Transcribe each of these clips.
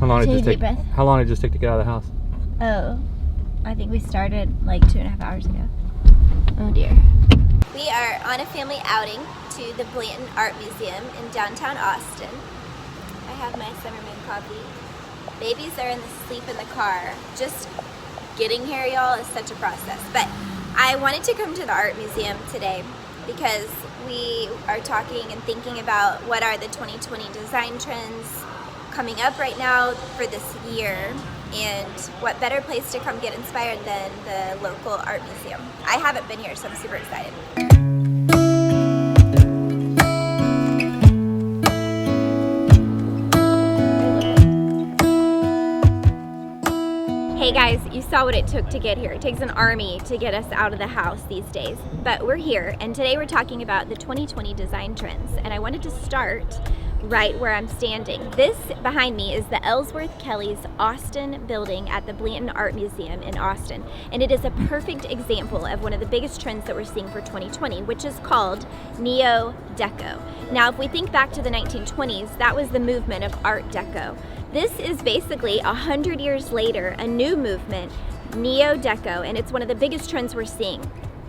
Take a deep breath. How long did it just take to get out of the house? Oh, I think we started like 2.5 hours ago. Oh dear. We are on a family outing to the Blanton Art Museum in downtown Austin. I have my summer moon coffee. Babies are asleep in the car. Just getting here, y'all, is such a process. But I wanted to come to the art museum today because we are talking and thinking about what are the 2020 design trends coming up right now for this year, and what better place to come get inspired than the local art museum. I haven't been here, so I'm super excited. Hey guys, you saw what it took to get here. It takes an army to get us out of the house these days, but we're here, and today we're talking about the 2020 design trends, and I wanted to start right where I'm standing. This behind me is the Ellsworth Kelly's Austin building at the Blanton Art Museum in Austin, and it is a perfect example of one of the biggest trends that we're seeing for 2020, which is called Neo Deco. Now, if we think back to the 1920s, that was the movement of Art Deco. This is basically 100 years later, a new movement, Neo Deco, and it's one of the biggest trends we're seeing.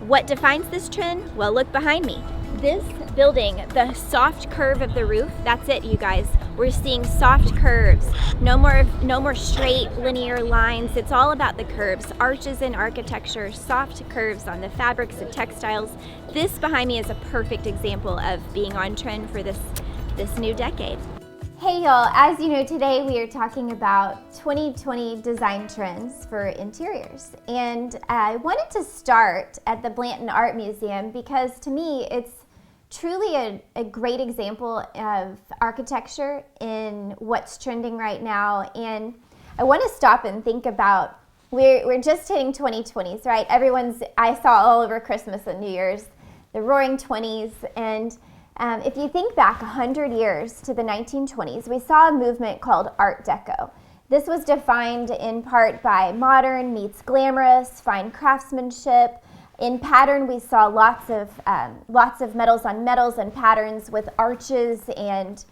What defines this trend? Well, look behind me. This building, the soft curve of the roof, that's it, you guys. We're seeing soft curves. No more straight linear lines. It's all about the curves. Arches in architecture, soft curves on the fabrics and textiles. This behind me is a perfect example of being on trend for this new decade. Hey y'all, as you know, today we are talking about 2020 design trends for interiors. And I wanted to start at the Blanton Art Museum because to me it's truly a great example of architecture in what's trending right now. And I want to stop and think about, we're just hitting 2020s, right? I saw all over Christmas and New Year's, the roaring 20s, and if you think back 100 years to the 1920s, we saw a movement called Art Deco. This was defined in part by modern meets glamorous, fine craftsmanship. In pattern, we saw lots of metals on metals and patterns with arches and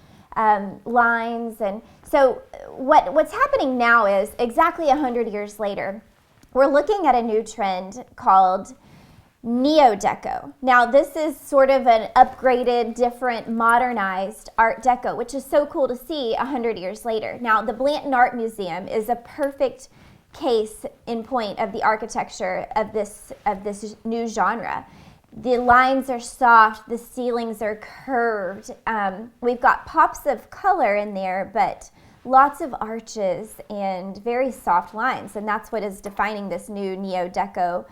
lines. And so what's happening now is exactly 100 years later, we're looking at a new trend called Neo Deco. Now this is sort of an upgraded, different, modernized Art Deco, which is so cool to see 100 years later. Now the Blanton Art Museum is a perfect case in point of the architecture of this new genre. The lines are soft, the ceilings are curved. We've got pops of color in there, but lots of arches and very soft lines, and that's what is defining this new Neo Deco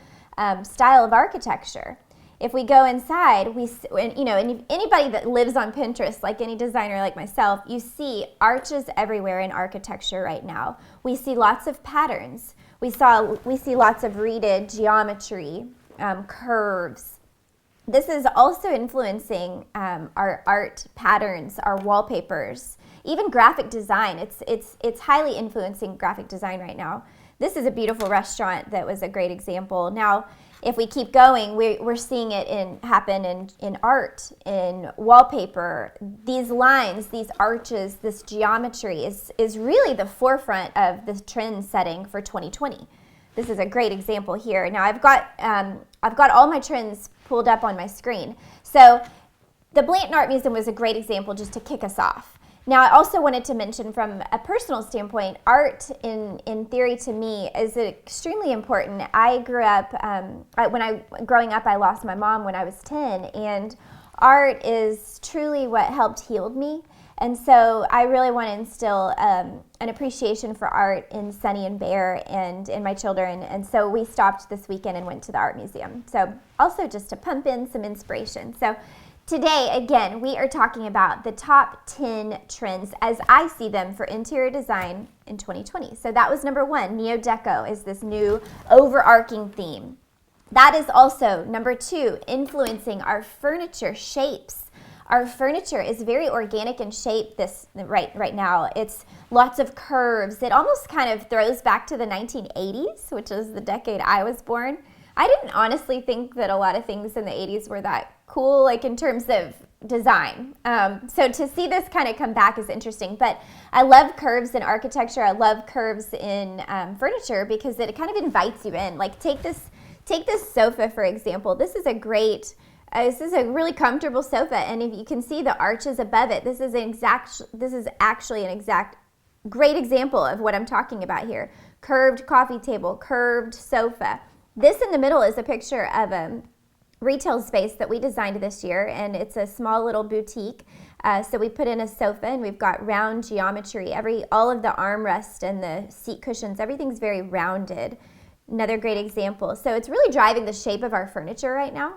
style of architecture. If we go inside, and anybody that lives on Pinterest, like any designer like myself, you see arches everywhere in architecture right now. We see lots of patterns. We see lots of reeded geometry, curves. This is also influencing our art patterns, our wallpapers, even graphic design. It's highly influencing graphic design right now. This is a beautiful restaurant that was a great example. Now, if we keep going, we're seeing it happen in art, in wallpaper. These lines, these arches, this geometry is really the forefront of the trend setting for 2020. This is a great example here. Now, I've got all my trends pulled up on my screen. So the Blanton Art Museum was a great example just to kick us off. Now, I also wanted to mention from a personal standpoint, art in theory to me is extremely important. I grew up, growing up, I lost my mom when I was 10, and art is truly what helped heal me. And so I really want to instill an appreciation for art in Sonny and Bear and in my children. And so we stopped this weekend and went to the art museum. So also just to pump in some inspiration. So today, again, we are talking about the top 10 trends as I see them for interior design in 2020. So that was number 1, Neo Deco is this new overarching theme. That is also number 2, influencing our furniture shapes. Our furniture is very organic in shape right now. It's lots of curves. It almost kind of throws back to the 1980s, which is the decade I was born. I didn't honestly think that a lot of things in the 80s were that cool, like in terms of design. So to see this kind of come back is interesting, but I love curves in architecture. I love curves in furniture because it kind of invites you in. Like take this sofa, for example. This is a really comfortable sofa, and if you can see the arches above it, this is actually an exact great example of what I'm talking about here. Curved coffee table, curved sofa. This in the middle is a picture of a retail space that we designed this year, and it's a small little boutique. So we put in a sofa, and we've got round geometry. All of the armrest and the seat cushions, everything's very rounded. Another great example. So it's really driving the shape of our furniture right now.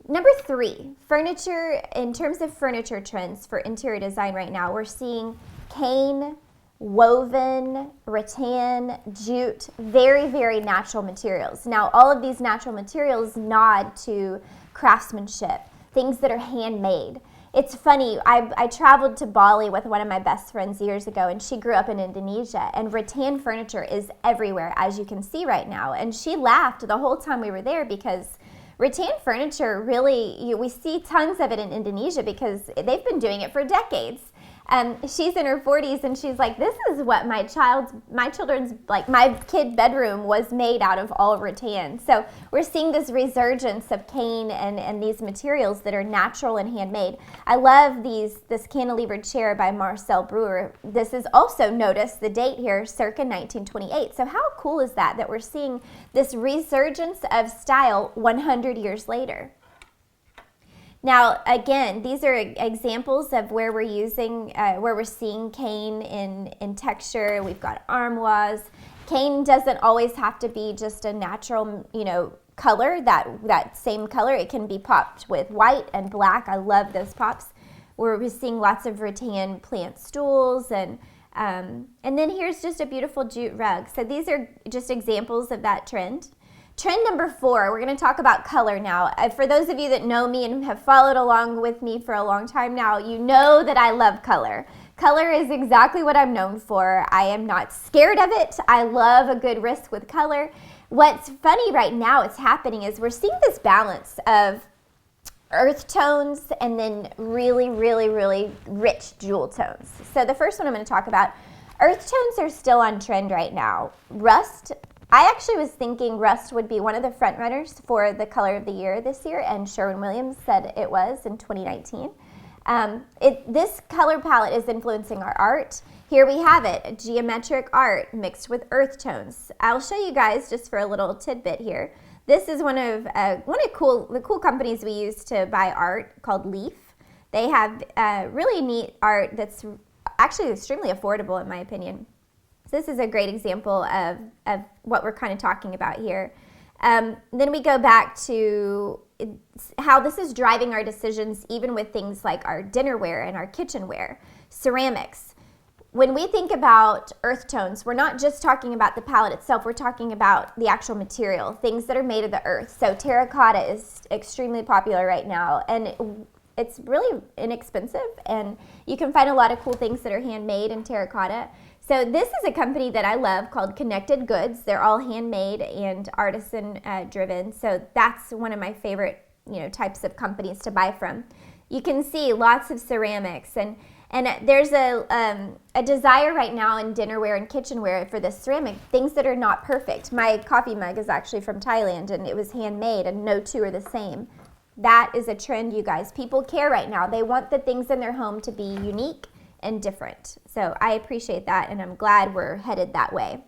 Number 3, furniture. In terms of furniture trends for interior design right now, we're seeing cane, woven, rattan, jute, very, very natural materials. Now, all of these natural materials nod to craftsmanship, things that are handmade. It's funny, I traveled to Bali with one of my best friends years ago, and she grew up in Indonesia, and rattan furniture is everywhere, as you can see right now. And she laughed the whole time we were there because rattan furniture really, we see tons of it in Indonesia because they've been doing it for decades. She's in her 40s, and she's like, this is what my children's, like my kid bedroom was made out of all rattan. So we're seeing this resurgence of cane and these materials that are natural and handmade. I love this cantilevered chair by Marcel Breuer. This is also, notice the date here, circa 1928. So how cool is that we're seeing this resurgence of style 100 years later? Now, again, these are examples of where we're seeing cane in texture. We've got armoires. Cane doesn't always have to be just a natural, color, that same color. It can be popped with white and black. I love those pops. We're seeing lots of rattan plant stools, and then here's just a beautiful jute rug. So these are just examples of that trend. Trend number 4, we're going to talk about color now. For those of you that know me and have followed along with me for a long time now, you know that I love color. Color is exactly what I'm known for. I am not scared of it. I love a good risk with color. What's funny right now is happening is we're seeing this balance of earth tones and then really, really, really rich jewel tones. So the first one I'm going to talk about, earth tones are still on trend right now. Rust. I actually was thinking rust would be one of the front runners for the color of the year this year, and Sherwin-Williams said it was in 2019. This color palette is influencing our art. Here we have it, geometric art mixed with earth tones. I'll show you guys just for a little tidbit here. This is one of the cool companies we use to buy art called Leaf. They have really neat art that's actually extremely affordable in my opinion. This is a great example of what we're kind of talking about here. Then we go back to how this is driving our decisions even with things like our dinnerware and our kitchenware. Ceramics. When we think about earth tones, we're not just talking about the palette itself, we're talking about the actual material, things that are made of the earth. So terracotta is extremely popular right now, and it's really inexpensive, and you can find a lot of cool things that are handmade in terracotta. So this is a company that I love called Connected Goods. They're all handmade and artisan driven. So that's one of my favorite, types of companies to buy from. You can see lots of ceramics, and there's a desire right now in dinnerware and kitchenware for this ceramic, things that are not perfect. My coffee mug is actually from Thailand, and it was handmade, and no two are the same. That is a trend, you guys. People care right now. They want the things in their home to be unique and different. So I appreciate that, and I'm glad we're headed that way.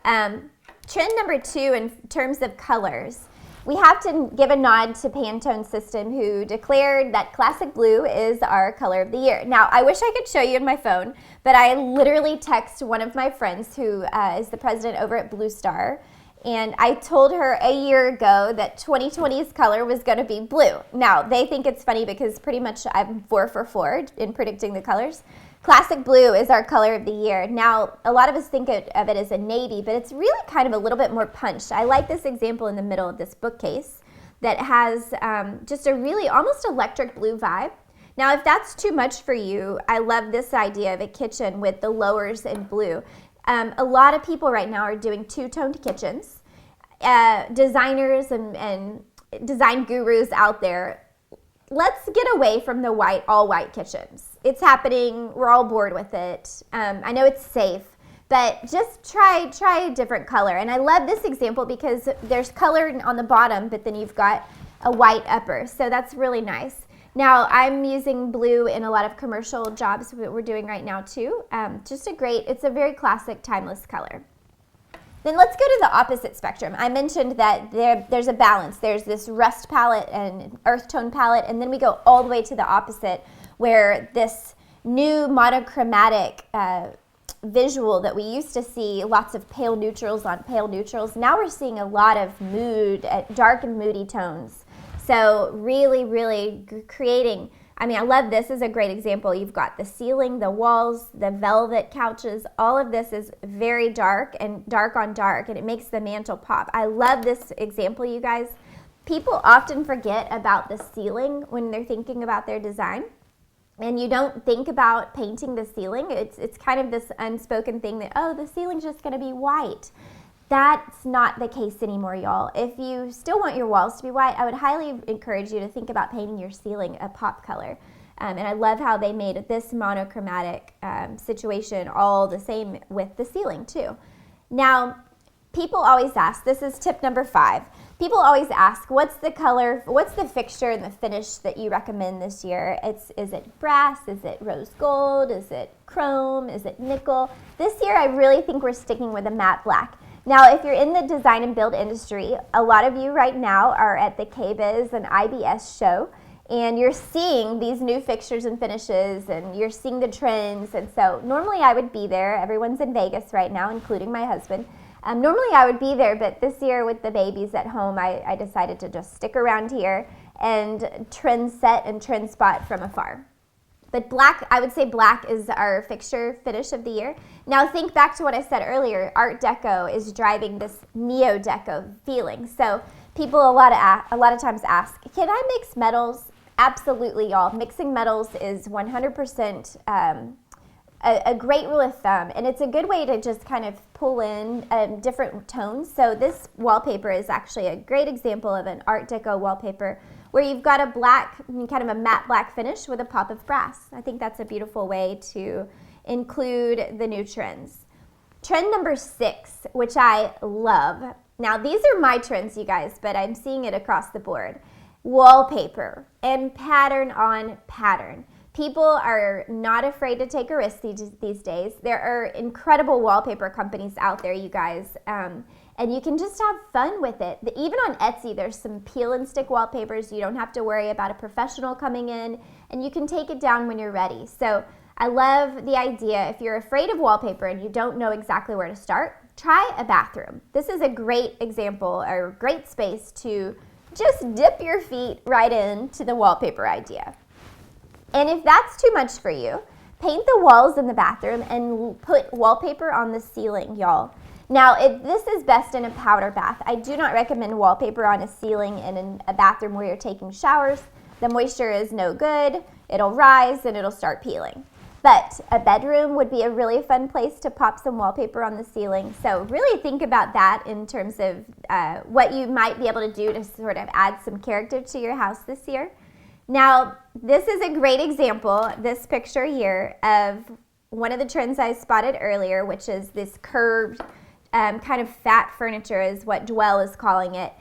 Trend number 2 in terms of colors, we have to give a nod to Pantone System, who declared that classic blue is our color of the year. Now, I wish I could show you on my phone, but I literally text one of my friends who is the president over at Blue Star, and I told her a year ago that 2020's color was going to be blue. Now, they think it's funny because pretty much I'm 4 for 4 in predicting the colors. Classic blue is our color of the year. Now, a lot of us think of it as a navy, but it's really kind of a little bit more punched. I like this example in the middle of this bookcase that has just a really almost electric blue vibe. Now, if that's too much for you, I love this idea of a kitchen with the lowers in blue. A lot of people right now are doing two-toned kitchens. Designers and design gurus out there, let's get away from the all white kitchens. It's happening. We're all bored with it. I know it's safe, but just try a different color. And I love this example because there's color on the bottom, but then you've got a white upper. So that's really nice. Now I'm using blue in a lot of commercial jobs that we're doing right now too. It's a very classic, timeless color. Then let's go to the opposite spectrum. I mentioned that there's a balance. There's this rust palette and earth tone palette, and then we go all the way to the opposite where this new monochromatic visual that we used to see, lots of pale neutrals on pale neutrals. Now we're seeing a lot of mood, dark and moody tones. So really, really creating, I love this is a great example. You've got the ceiling, the walls, the velvet couches, all of this is very dark and dark on dark, and it makes the mantle pop. I love this example, you guys. People often forget about the ceiling when they're thinking about their design. And you don't think about painting the ceiling. It's kind of this unspoken thing that, oh, the ceiling's just gonna be white. That's not the case anymore, y'all. If you still want your walls to be white, I would highly encourage you to think about painting your ceiling a pop color. And I love how they made this monochromatic situation all the same with the ceiling too. Now, people always ask, this is tip number 5, people always ask, what's the color, what's the fixture and the finish that you recommend this year? Is it brass, is it rose gold, is it chrome, is it nickel? This year I really think we're sticking with a matte black. Now, if you're in the design and build industry, a lot of you right now are at the KBIS and IBS show, and you're seeing these new fixtures and finishes, and you're seeing the trends. And so normally I would be there. Everyone's in Vegas right now, including my husband. Normally I would be there, but this year with the babies at home, I decided to just stick around here and trend set and trend spot from afar. But black, I would say black is our fixture finish of the year. Now think back to what I said earlier. Art Deco is driving this neo-deco feeling. So people a lot of times ask, can I mix metals? Absolutely, y'all. Mixing metals is 100% a great rule of thumb, and it's a good way to just kind of pull in different tones. So this wallpaper is actually a great example of an Art Deco wallpaper where you've got a black, kind of a matte black finish with a pop of brass. I think that's a beautiful way to include the new trends. Trend number 6, which I love. Now these are my trends, you guys, but I'm seeing it across the board. Wallpaper and pattern on pattern. People are not afraid to take a risk these days. There are incredible wallpaper companies out there, you guys, and you can just have fun with it. Even on Etsy, there's some peel and stick wallpapers. You don't have to worry about a professional coming in, and you can take it down when you're ready. So I love the idea. If you're afraid of wallpaper and you don't know exactly where to start, try a bathroom. This is a great example, or great space to just dip your feet right into the wallpaper idea. And if that's too much for you, paint the walls in the bathroom and put wallpaper on the ceiling, y'all. Now, this is best in a powder bath. I do not recommend wallpaper on a ceiling and in a bathroom where you're taking showers. The moisture is no good. It'll rise and it'll start peeling. But a bedroom would be a really fun place to pop some wallpaper on the ceiling. So really think about that in terms of what you might be able to do to sort of add some character to your house this year. Now, this is a great example, this picture here, of one of the trends I spotted earlier, which is this curved kind of fat furniture is what Dwell is calling it,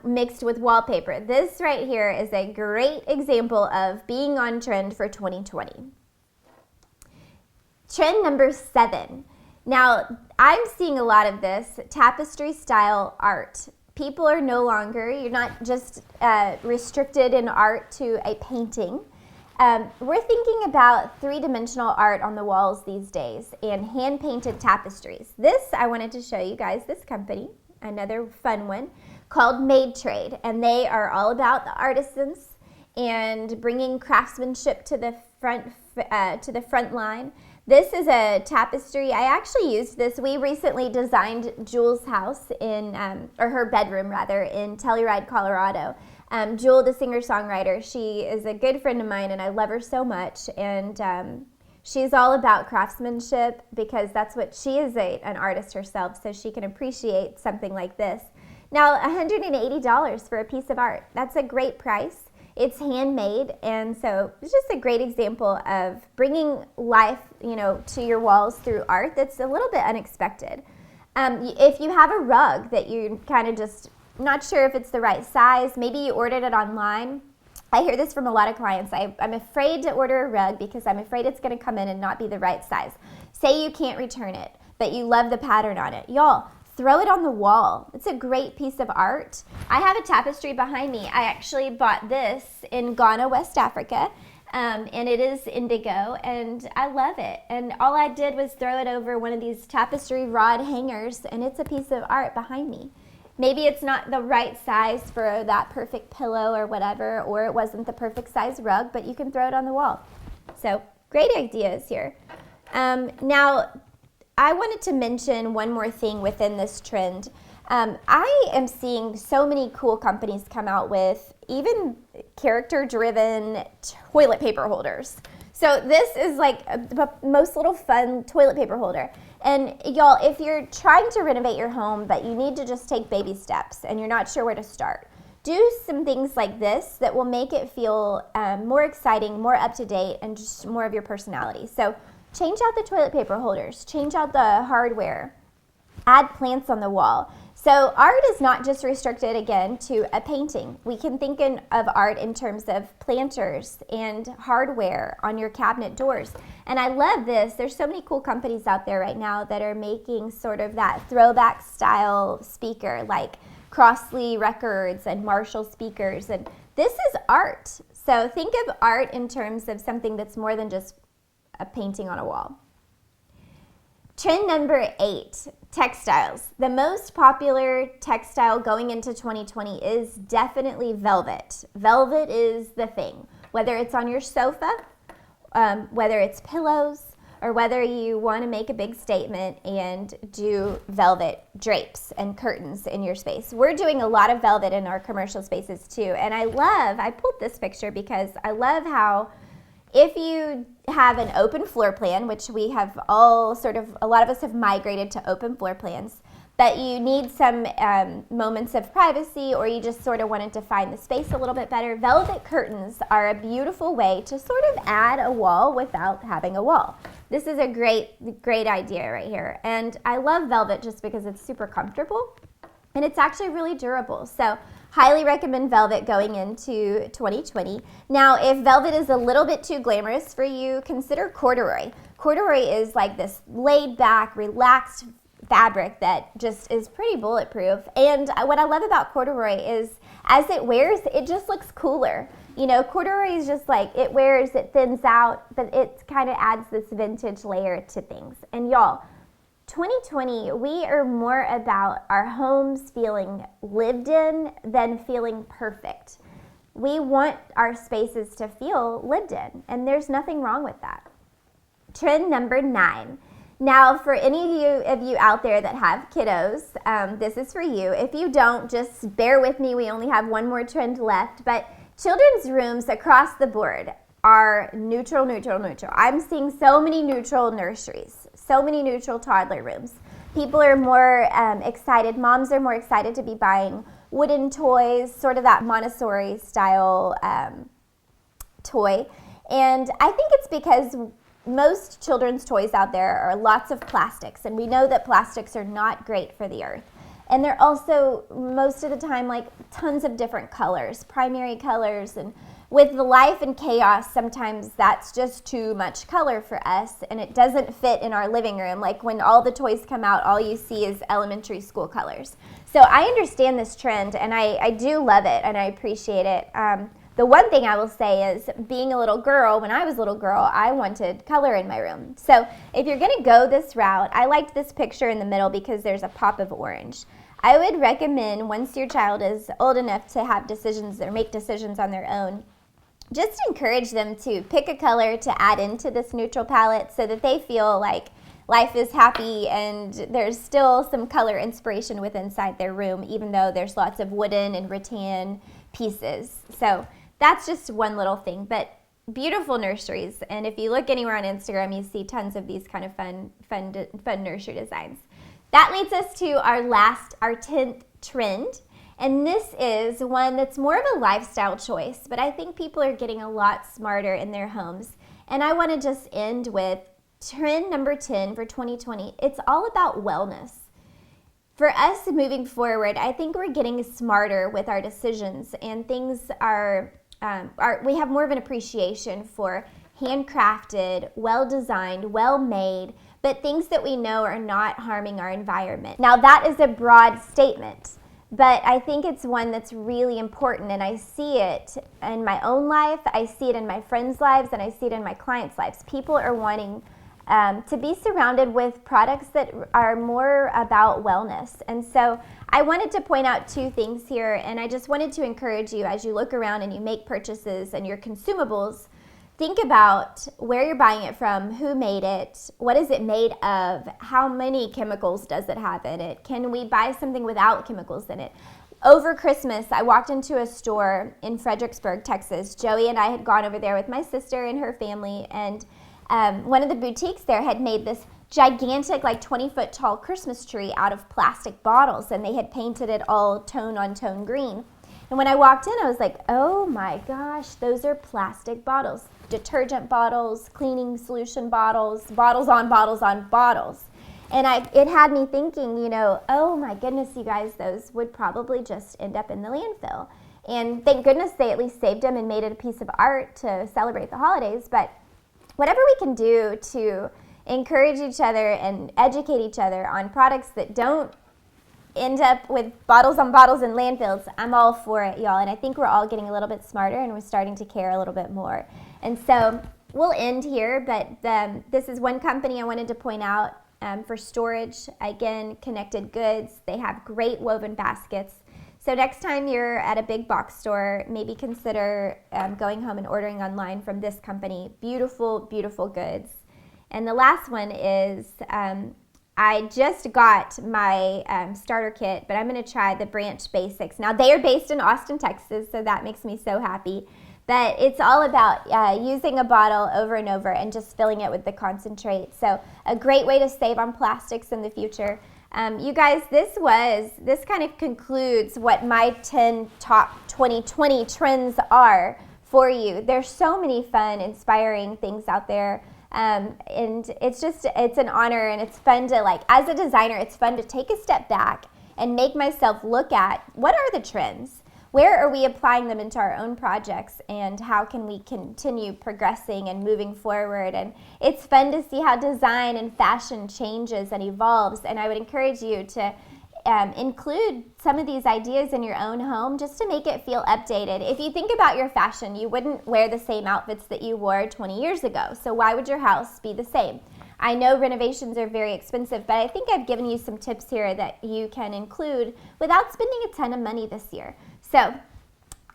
mixed with wallpaper. This right here is a great example of being on trend for 2020. Trend number 7. Now, I'm seeing a lot of this tapestry style art. People are no longer, you're not just restricted in art to a painting. We're thinking about 3-dimensional art on the walls these days and hand-painted tapestries. This, I wanted to show you guys, this company, another fun one, called Made Trade. And they are all about the artisans and bringing craftsmanship to the front line. This is a tapestry. I actually used this. We recently designed Jewel's house or her bedroom rather, in Telluride, Colorado. Jewel, the singer-songwriter, she is a good friend of mine and I love her so much. And she's all about craftsmanship because that's what she is, an artist herself, so she can appreciate something like this. Now, $180 for a piece of art. That's a great price. It's handmade, and so it's just a great example of bringing life, to your walls through art that's a little bit unexpected. If you have a rug that you're kind of just not sure if it's the right size, maybe you ordered it online. I hear this from a lot of clients. I'm afraid to order a rug because I'm afraid it's going to come in and not be the right size. Say you can't return it, but you love the pattern on it. Y'all, throw it on the wall. It's a great piece of art. I have a tapestry behind me. I actually bought this in Ghana, West Africa, and it is indigo, and I love it. And all I did was throw it over one of these tapestry rod hangers, and it's a piece of art behind me. Maybe it's not the right size for that perfect pillow or whatever, or it wasn't the perfect size rug, but you can throw it on the wall. So great ideas here. Now, I wanted to mention one more thing within this trend. I am seeing so many cool companies come out with even character-driven toilet paper holders. So this is like the most little fun toilet paper holder. And y'all, if you're trying to renovate your home, but you need to just take baby steps and you're not sure where to start, do some things like this that will make it feel more exciting, more up-to-date, and just more of your personality. So change out the toilet paper holders, change out the hardware, add plants on the wall. So art is not just restricted, again, to a painting. We can think of art in terms of planters and hardware on your cabinet doors. And I love this. There's so many cool companies out there right now that are making sort of that throwback style speaker, like Crossley Records and Marshall speakers. And this is art. So think of art in terms of something that's more than just a painting on a wall. Trend number 8, textiles. The most popular textile going into 2020 is definitely velvet. Velvet is the thing. Whether it's on your sofa, whether it's pillows, or whether you want to make a big statement and do velvet drapes and curtains in your space. We're doing a lot of velvet in our commercial spaces too. And I pulled this picture because I love how if you have an open floor plan, which we have a lot of us have migrated to open floor plans, but you need some moments of privacy, or you just sort of wanted to find the space a little bit better, velvet curtains are a beautiful way to sort of add a wall without having a wall. This is a great idea right here. And I love velvet just because it's super comfortable and it's actually really durable. So highly recommend velvet going into 2020. Now, if velvet is a little bit too glamorous for you, consider corduroy. Corduroy is like this laid back, relaxed fabric that just is pretty bulletproof. And what I love about corduroy is as it wears, it just looks cooler. Corduroy is just like, it wears, it thins out, but it kind of adds this vintage layer to things. And y'all, 2020, we are more about our homes feeling lived in than feeling perfect. We want our spaces to feel lived in, and there's nothing wrong with that. Trend number 9. Now, for any of you out there that have kiddos, this is for you. If you don't, just bear with me. We only have one more trend left, but children's rooms across the board are neutral. I'm seeing so many neutral nurseries, so many neutral toddler rooms. People are more excited, moms are more excited to be buying wooden toys, sort of that Montessori style toy. And I think it's because most children's toys out there are lots of plastics, and we know that plastics are not great for the earth. And they're also, most of the time, like tons of different colors, primary colors, and with the life and chaos, sometimes that's just too much color for us, and it doesn't fit in our living room. Like when all the toys come out, all you see is elementary school colors. So I understand this trend, and I do love it, and I appreciate it. The one thing I will say is, being a little girl, when I was a little girl, I wanted color in my room. So if you're gonna go this route, I liked this picture in the middle because there's a pop of orange. I would recommend, once your child is old enough to have decisions or make decisions on their own, just encourage them to pick a color to add into this neutral palette so that they feel like life is happy and there's still some color inspiration within inside their room, even though there's lots of wooden and rattan pieces. So that's just one little thing, but beautiful nurseries. And if you look anywhere on Instagram, you see tons of these kind of fun nursery designs. That leads us to our 10th trend. And this is one that's more of a lifestyle choice, but I think people are getting a lot smarter in their homes. And I want to just end with trend number 10 for 2020. It's all about wellness. For us moving forward, I think we're getting smarter with our decisions, and things we have more of an appreciation for handcrafted, well-designed, well-made, but things that we know are not harming our environment. Now, that is a broad statement, but I think it's one that's really important, and I see it in my own life, I see it in my friends' lives, and I see it in my clients' lives. People are wanting to be surrounded with products that are more about wellness. And so I wanted to point out two things here, and I just wanted to encourage you as you look around and you make purchases and your consumables, think about where you're buying it from, who made it, what is it made of, how many chemicals does it have in it, can we buy something without chemicals in it. Over Christmas, I walked into a store in Fredericksburg, Texas. Joey and I had gone over there with my sister and her family, and one of the boutiques there had made this gigantic, like 20-foot tall Christmas tree out of plastic bottles, and they had painted it all tone on tone green. And when I walked in, I was like, oh my gosh, those are plastic bottles. Detergent bottles, cleaning solution bottles, bottles on bottles on bottles. And it had me thinking, oh my goodness, you guys, those would probably just end up in the landfill. And thank goodness they at least saved them and made it a piece of art to celebrate the holidays. But whatever we can do to encourage each other and educate each other on products that don't end up with bottles on bottles in landfills, I'm all for it, y'all. And I think we're all getting a little bit smarter, and we're starting to care a little bit more. And so we'll end here, but this is one company I wanted to point out for storage. Again, Connected Goods. They have great woven baskets. So next time you're at a big box store, maybe consider going home and ordering online from this company. Beautiful, beautiful goods. And the last one is I just got my starter kit, but I'm going to try the Branch Basics. Now, they are based in Austin, Texas, so that makes me so happy. But it's all about using a bottle over and over and just filling it with the concentrate. So a great way to save on plastics in the future. You guys, this kind of concludes what my 10 top 2020 trends are for you. There's so many fun, inspiring things out there. And it's an honor, and it's fun to, as a designer, it's fun to take a step back and make myself look at what are the trends? Where are we applying them into our own projects, and how can we continue progressing and moving forward? And it's fun to see how design and fashion changes and evolves, and I would encourage you to include some of these ideas in your own home just to make it feel updated. If you think about your fashion, you wouldn't wear the same outfits that you wore 20 years ago, so why would your house be the same? I know renovations are very expensive, but I think I've given you some tips here that you can include without spending a ton of money this year. So,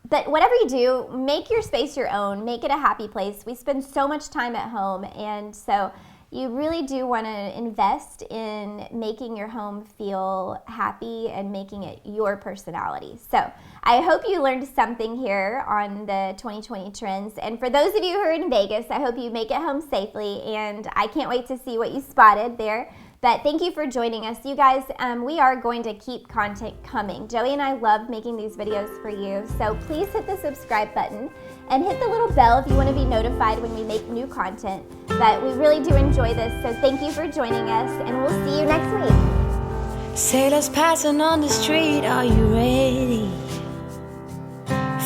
but whatever you do, make your space your own, make it a happy place. We spend so much time at home, and so you really do want to invest in making your home feel happy and making it your personality. So I hope you learned something here on the 2020 trends. And for those of you who are in Vegas, I hope you make it home safely. And I can't wait to see what you spotted there. But thank you for joining us. You guys, we are going to keep content coming. Joey and I love making these videos for you. So please hit the subscribe button and hit the little bell if you want to be notified when we make new content. But we really do enjoy this. So thank you for joining us, and we'll see you next week. Sailors passing on the street, are you ready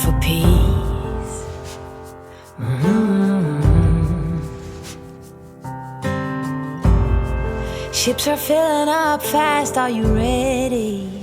for peace? Ships are filling up fast, are you ready